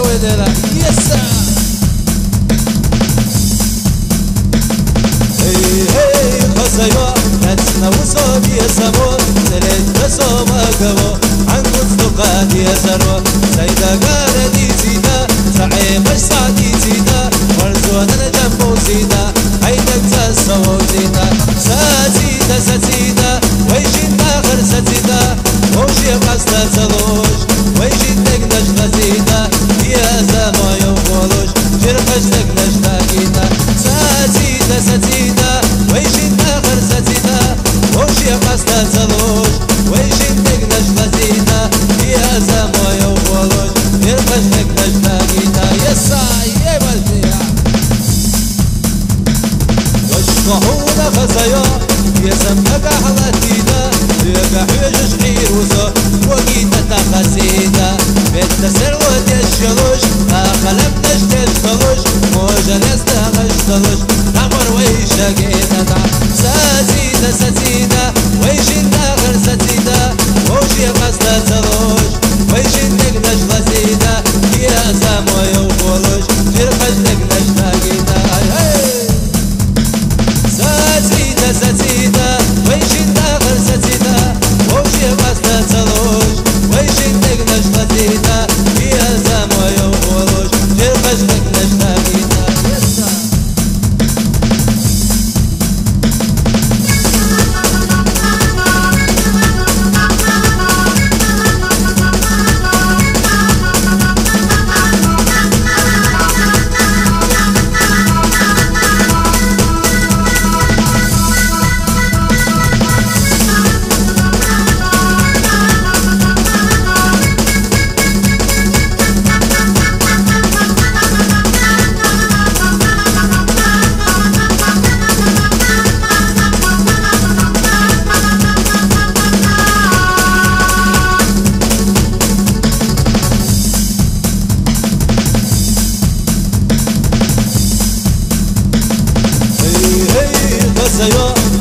ودلا يسا هي خزيوا نتنا وصوب يسمو سرت بسوما قبو عن مصدقات يسرو سيدا قاردي زيدا سعي مش سعدي زيدا ورزونا جنبو زيدا عينك تسوو زيدا ساتيدا ساتيدا ويجين آخر ساتيدا وشي قصة تلوش ويجين تقنش غزيدا يا زما يومولوش جرقش تقنش تاكيدا ساتيدا ساتيدا ويجين آخر ساتيدا وشي قصة تلوش ويجين تقنش غزيدا يا زما يومولوش جرقش تقنش تاكيدا يساي يبالفيها وشكهونا خزايا يسمك حلاتيدا يقع حيجش غيروزا وقيتا تخزيدا بيت سروت يشلوش أخلم نشتش تلوش موجة نستغش تلوش نمر ويشا قيتا ساتيدا ساتيدا ويشين آخر ساتيدا وشي قصة تلوش ويشين نقنش غزيدا يا زامو يوفولوش جرقش نقنش تاقيدا ساتيدا ساتيدا ويشين آخر ساتيدا وشي قصة تلوش ويشين نقنش غزيدا يا زامو يوفولوش جرقش نقنش تاقيدا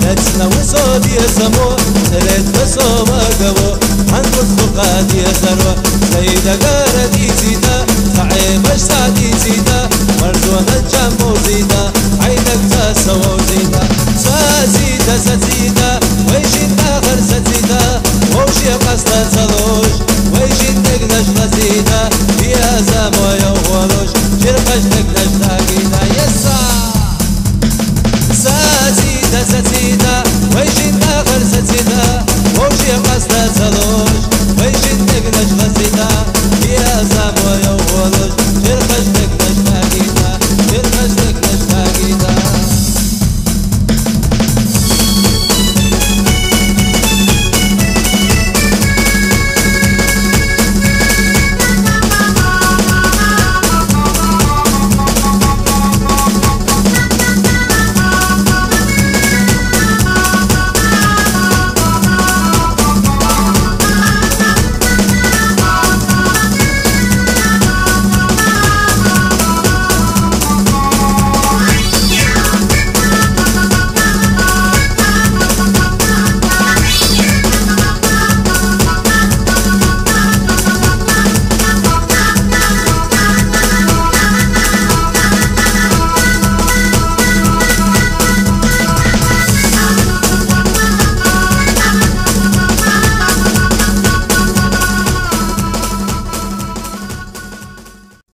نتنا وصوب يسمو سلت بسوما قبو عن مصدقات يسرو سيدا قاردي زيدا سعي مش سعدي زيدا مرزونا جنبو زيدا عينك تسوو زيدا ساتيدا ساتيدا ويشين آخر ساتيدا وشي قصة تلوش